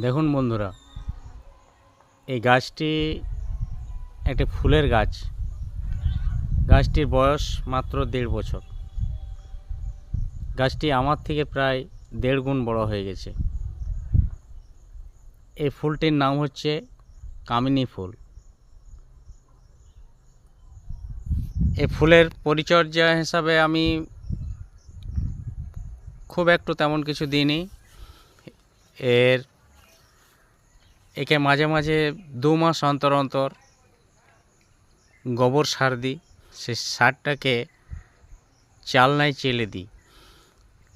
দেখুন বন্ধুরা, এই গাছটি একটি ফুলের গাছ। গাছটির বয়স মাত্র 1.5 বছর। গাছটি আমার থেকে প্রায় 1.5 গুণ বড় হয়ে গেছে। এই ফুলটির নাম হচ্ছে কামিনী ফুল। এই ফুলের পরিচর্যা হিসাবে আমি খুব একটু তেমন কিছু দিইনি। একে মাঝে মাঝে 2 মাস অন্তর অন্তর গোবর সার দিই। সেই সারটাকে চালনায় চেলে দিই,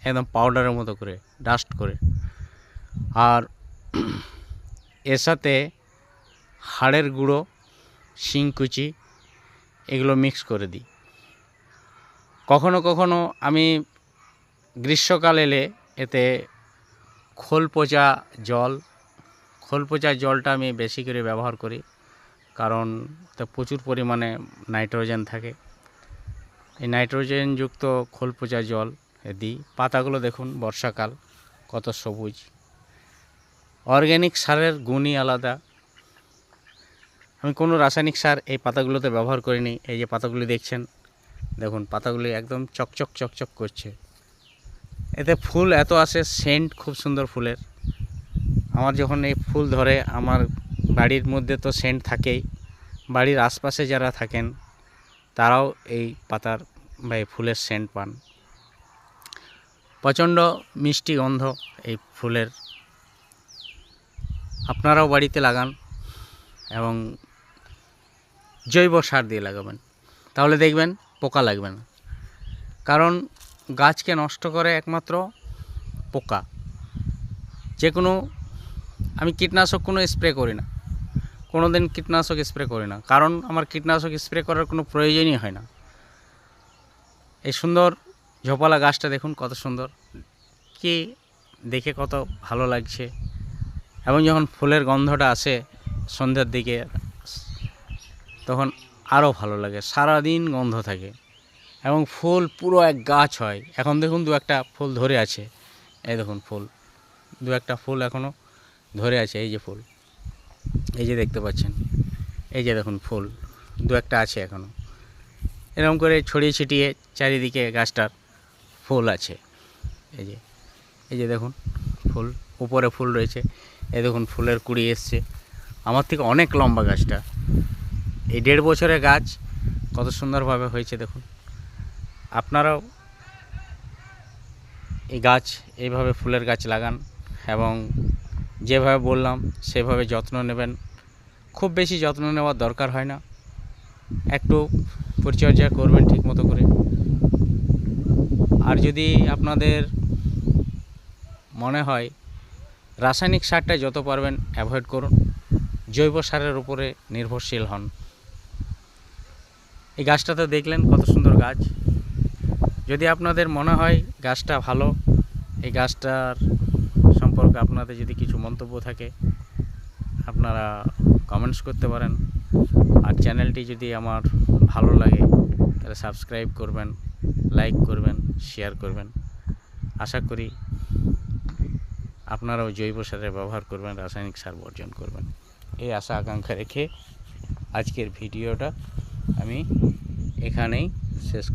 একদম পাউডারের মতো করে, ডাস্ট করে। আর এর সাথে হাড়ের গুঁড়ো, শিংকুচি এগুলো মিক্স করে দিই। কখনো কখনো আমি গ্রীষ্মকাল এলে এতে খোল পচা জলটা আমি বেশি করে ব্যবহার করি, কারণ এতে প্রচুর পরিমাণে নাইট্রোজেন থাকে। এই নাইট্রোজেনযুক্ত খোল পচা জল দিই। পাতাগুলো দেখুন বর্ষাকাল কত সবুজ। অর্গ্যানিক সারের গুণই আলাদা। আমি কোনো রাসায়নিক সার এই পাতাগুলোতে ব্যবহার করিনি। এই যে পাতাগুলি দেখছেন, দেখুন পাতাগুলি একদম চকচক করছে। এতে ফুল এত আসে, সেন্ট খুব সুন্দর ফুলের। আমার যখন এই ফুল ধরে, আমার বাড়ির মধ্যে তো সেন্ট থাকেই, বাড়ির আশপাশে যারা থাকেন তারাও এই পাতার বা এই ফুলের সেন্ট পান। প্রচণ্ড মিষ্টি গন্ধ এই ফুলের। আপনারাও বাড়িতে লাগান এবং জৈব সার দিয়ে লাগাবেন, তাহলে দেখবেন পোকা লাগবে না। কারণ গাছকে নষ্ট করে একমাত্র পোকা। আমি কীটনাশক কোনো স্প্রে করি না, কোনো দিন কীটনাশক স্প্রে করি না, কারণ আমার কীটনাশক স্প্রে করার কোনো প্রয়োজনই হয় না। এই সুন্দর ঝোপালা গাছটা দেখুন কত সুন্দর, কি দেখে কত ভালো লাগছে। এবং যখন ফুলের গন্ধটা আসে সন্ধ্যার দিকে, তখন আরও ভালো লাগে। সারাদিন গন্ধ থাকে এবং ফুল পুরো এক গাছ হয়। এখন দেখুন 2-1টা ফুল ধরে আছে। এই দেখুন ফুল 2-1টা ফুল এখনও ধরে আছে। এই যে ফুল, এই যে দেখতে পাচ্ছেন, এই যে দেখুন ফুল 2-1টা আছে এখনও। এরকম করে ছড়িয়ে ছিটিয়ে চারিদিকে গাছটার ফুল আছে। এই যে দেখুন ফুল, উপরে ফুল রয়েছে। এই দেখুন ফুলের কুড়ি এসছে। আমার থেকে অনেক লম্বা গাছটা। এই 1.5 বছরের গাছ কত সুন্দরভাবে হয়েছে দেখুন। আপনারাও এই গাছ, এইভাবে ফুলের গাছ লাগান এবং যেভাবে বললাম সেভাবে যত্ন নেবেন। খুব বেশি যত্ন নেওয়ার দরকার হয় না, একটু পরিচর্যা করবেন ঠিক মতো করে। আর যদি আপনাদের মনে হয়, রাসায়নিক সারটা যত পারবেন অ্যাভয়েড করুন, জৈব সারের উপরে নির্ভরশীল হন। এই গাছটা তো দেখলেন কত সুন্দর গাছ। যদি আপনাদের মনে হয় গাছটা ভালো, এই গাছটার সম্পর্কে আপনাদের যদি কিছু মন্তব্য থাকে, আপনারা কমেন্টস করতে পারেন। আর চ্যানেলটি যদি আমার ভালো লাগে তাহলে সাবস্ক্রাইব করবেন, লাইক করবেন, শেয়ার করবেন। আশা করি আপনারাও জৈব সারের ব্যবহার করবেন, রাসায়নিক সার বর্জন করবেন। এই আশা আকাঙ্ক্ষা রেখে আজকের ভিডিওটা আমি এখানেই শেষ